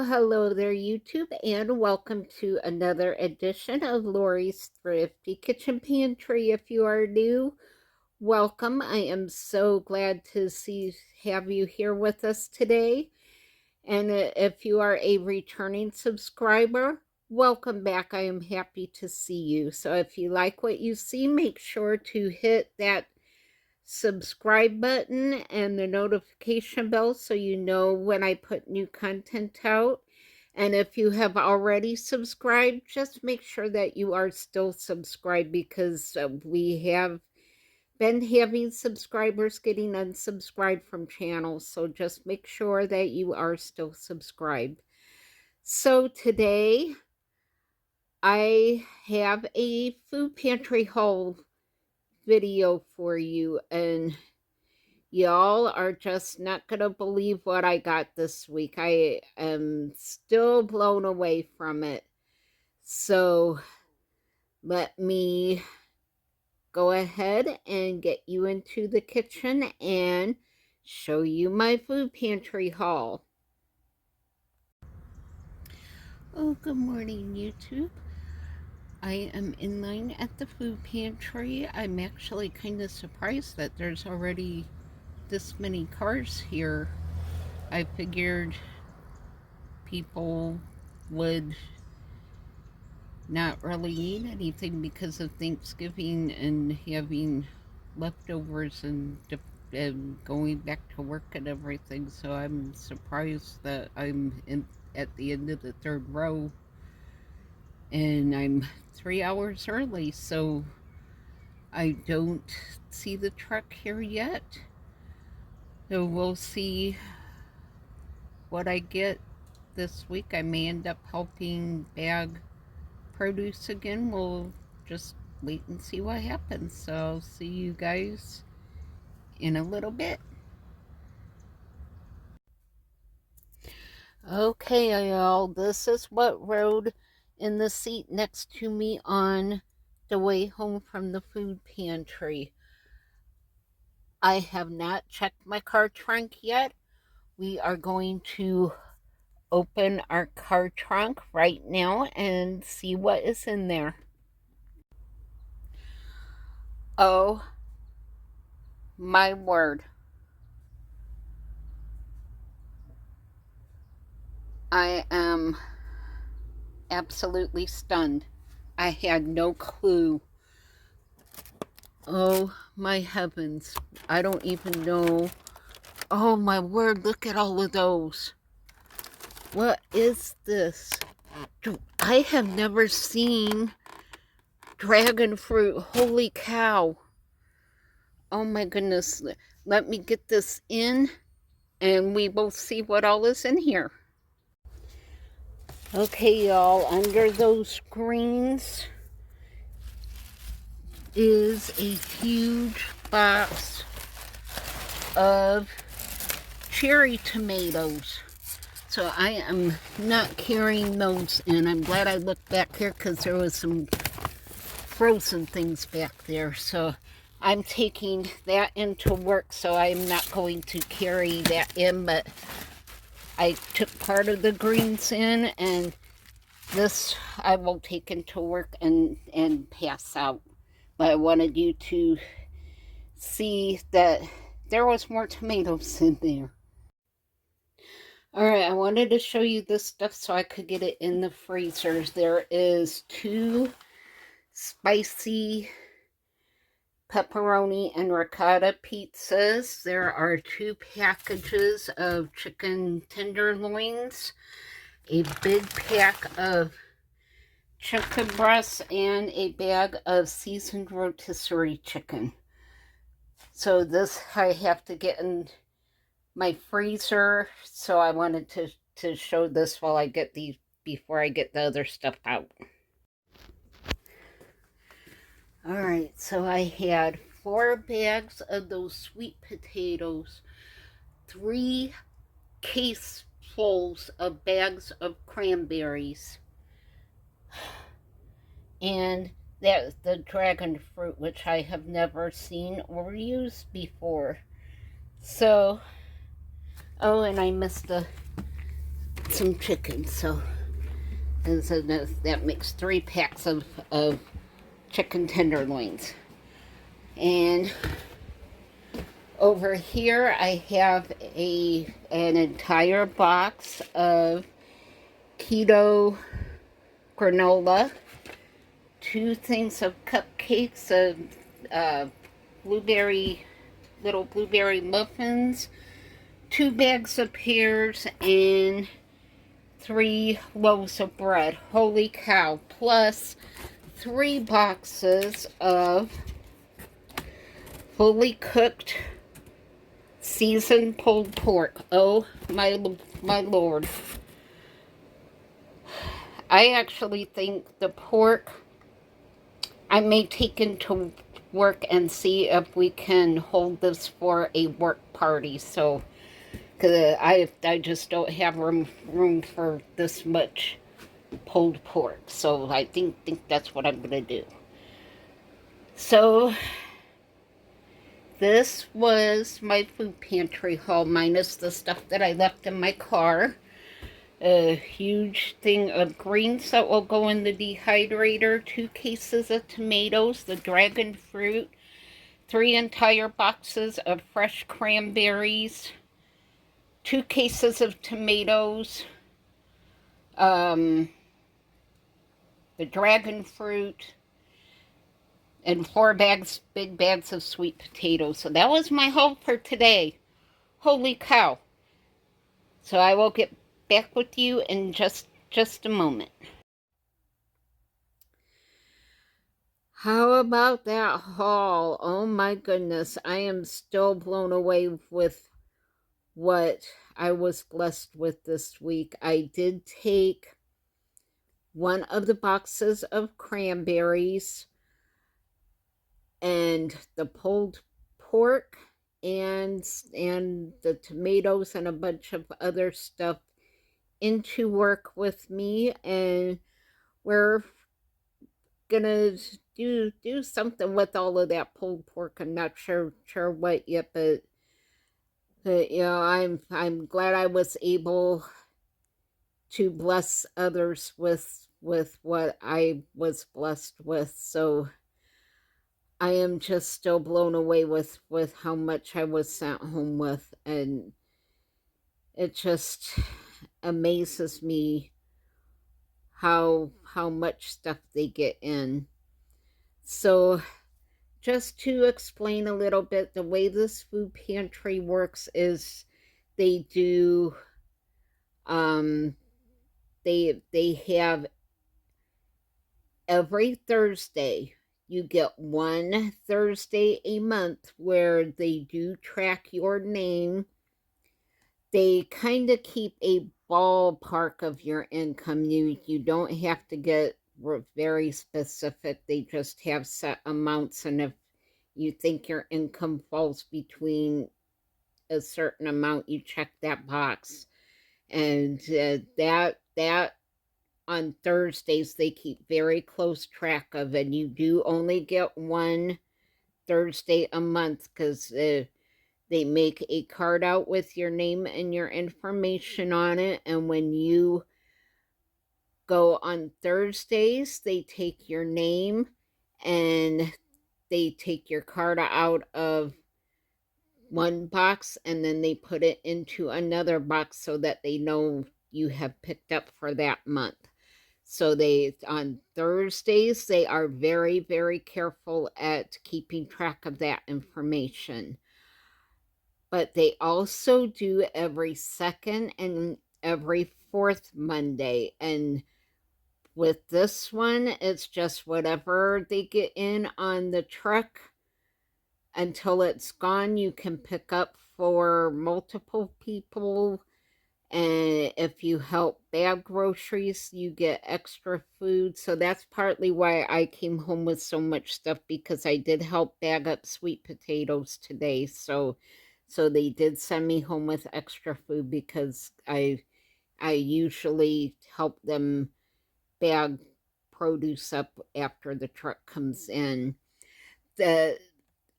Hello there, YouTube, and welcome to another edition of Lori's Thrifty Kitchen Pantry. If you are new, welcome. I am so glad to have you here with us today. And if you are a returning subscriber, welcome back. I am happy to see you. So if you like what you see, make sure to hit that subscribe button and the notification bell so you know when I put new content out. And if you have already subscribed, just make sure that you are still subscribed, because we have been having subscribers getting unsubscribed from channels. So just make sure that you are still subscribed. So today I have a food pantry haul video for you, and y'all are just not going to believe what I got this week. I am still blown away from it. So let me go ahead and get you into the kitchen and show you my food pantry haul. Oh, good morning, YouTube. I am in line at the food pantry. I'm actually kind of surprised that there's already this many cars here. I figured people would not really need anything because of Thanksgiving and having leftovers and going back to work and everything. So I'm surprised that I'm at the end of the third row, and I'm 3 hours early, so I don't see the truck here yet. So we'll see what I get this week. I may end up helping bag produce again. We'll just wait and see what happens. So I'll see you guys in a little bit. Okay, y'all, this is what rode in the seat next to me on the way home from the food pantry. I have not checked my car trunk yet. We are going to open our car trunk right now and see what is in there. Oh my word. I am absolutely stunned. I had no clue. Oh my heavens. I don't even know. Oh my word, look at all of those. What is this? I have never seen dragon fruit. Holy cow. Oh my goodness. Let me get this in and we will see what all is in here. Okay, y'all, under those greens is a huge box of cherry tomatoes. So I am not carrying those in. I'm glad I looked back here because there was some frozen things back there. So I'm taking that into work, so I'm not going to carry that in, but I took part of the greens in, and this I will take into work and pass out. But I wanted you to see that there was more tomatoes in there. Alright, I wanted to show you this stuff so I could get it in the freezers. There is 2 spicy pepperoni and ricotta pizzas. There are 2 packages of chicken tenderloins, a big pack of chicken breasts, and a bag of seasoned rotisserie chicken. So this I have to get in my freezer, so I wanted to show this while I get these, before I get the other stuff out. Alright, so I had 4 bags of those sweet potatoes, 3 casefuls of bags of cranberries, and that's the dragon fruit, which I have never seen or used before. So, oh, and I missed some chicken. So that makes 3 packs of chicken tenderloins. And over here I have an entire box of keto granola, 2 things of cupcakes, of little blueberry muffins, 2 bags of pears, and 3 loaves of bread. Holy cow. Plus 3 boxes of fully cooked seasoned pulled pork. Oh my lord. I actually think the pork I may take into work and see if we can hold this for a work party. So, because I just don't have room for this much pulled pork. So I think that's what I'm gonna do. So this was my food pantry haul, minus the stuff that I left in my car. A huge thing of greens that will go in the dehydrator, 2 cases of tomatoes, the dragon fruit, 3 entire boxes of fresh cranberries, 2 cases of tomatoes, the dragon fruit, and 4 big bags of sweet potatoes. So that was my haul for today. Holy cow. So I will get back with you in just a moment. How about that haul? Oh my goodness. I am still blown away with what I was blessed with this week. I did take one of the boxes of cranberries and the pulled pork and the tomatoes and a bunch of other stuff into work with me, and we're gonna do something with all of that pulled pork. I'm not sure what yet, but you know, I'm glad I was able to bless others with what I was blessed with. So I am just still blown away with how much I was sent home with, and it just amazes me how much stuff they get in. So just to explain a little bit, the way this food pantry works is they do they have every Thursday. You get one Thursday a month where they do track your name. They kind of keep a ballpark of your income. You don't have to get very specific. They just have set amounts, and if you think your income falls between a certain amount, you check that box. And that on Thursdays they keep very close track of, and you do only get one Thursday a month, because they make a card out with your name and your information on it, and when you go on Thursdays, they take your name and they take your card out of one box, and then they put it into another box so that they know you have picked up for that month. So they, on Thursdays, they are very, very careful at keeping track of that information. But they also do every second and every fourth Monday. And with this one, it's just whatever they get in on the truck until it's gone. You can pick up for multiple people. And if you help bag groceries, you get extra food. So that's partly why I came home with so much stuff, because I did help bag up sweet potatoes today. So they did send me home with extra food, because I usually help them bag produce up after the truck comes in. The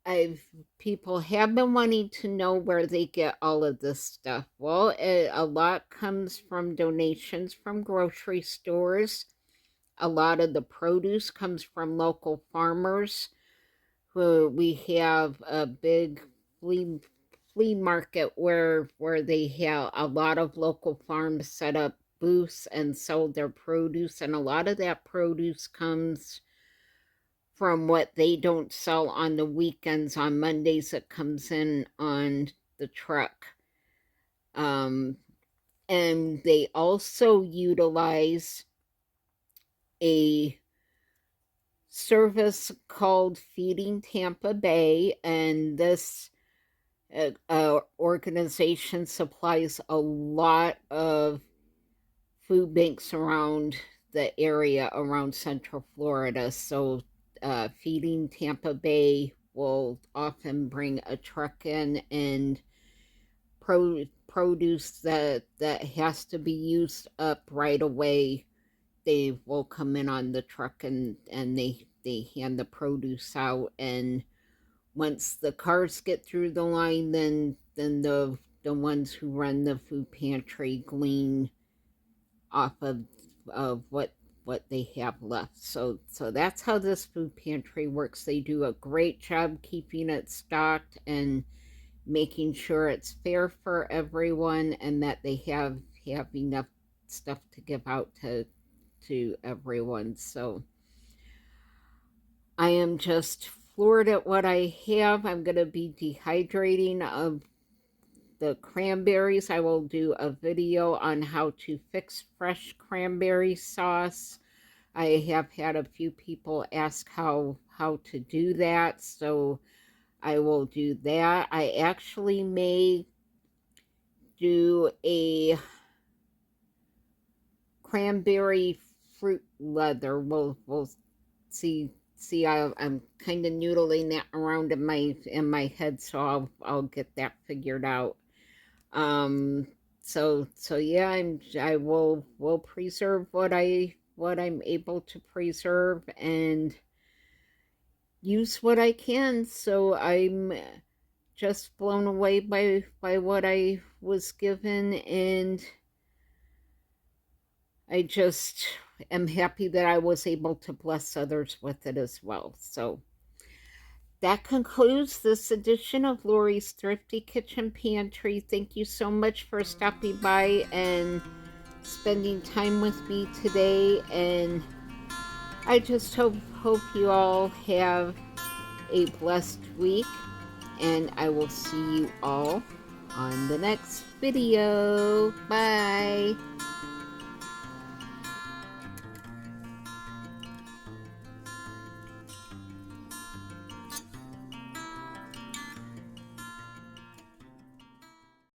I've people have been wanting to know where they get all of this stuff. Well, a lot comes from donations from grocery stores. A lot of the produce comes from local farmers. Who we have a big flea flea market where they have a lot of local farms set up booths and sell their produce, and a lot of that produce comes from what they don't sell on the weekends. On Mondays it comes in on the truck. um, and they also utilize a service called Feeding Tampa Bay, and this organization supplies a lot of food banks around the area around Central Florida. So, Feeding Tampa Bay will often bring a truck in, and produce that has to be used up right away. They will come in on the truck, and they hand the produce out, and once the cars get through the line, then the ones who run the food pantry glean off of what they have left. So that's how this food pantry works. They do a great job keeping it stocked and making sure it's fair for everyone, and that they have enough stuff to give out to everyone. So I am just floored at what I have. I'm going to be dehydrating of the cranberries. I will do a video on how to fix fresh cranberry sauce. I have had a few people ask how to do that, so I will do that. I actually may do a cranberry fruit leather. We'll see. I'm kind of noodling that around in my head, so I'll get that figured out. Um, so yeah, I will preserve what I'm able to preserve, and use what I can. So I'm just blown away by what I was given, and I just am happy that I was able to bless others with it as well. So that concludes this edition of Lori's Thrifty Kitchen Pantry. Thank you so much for stopping by and spending time with me today. And I just hope you all have a blessed week. And I will see you all on the next video. Bye.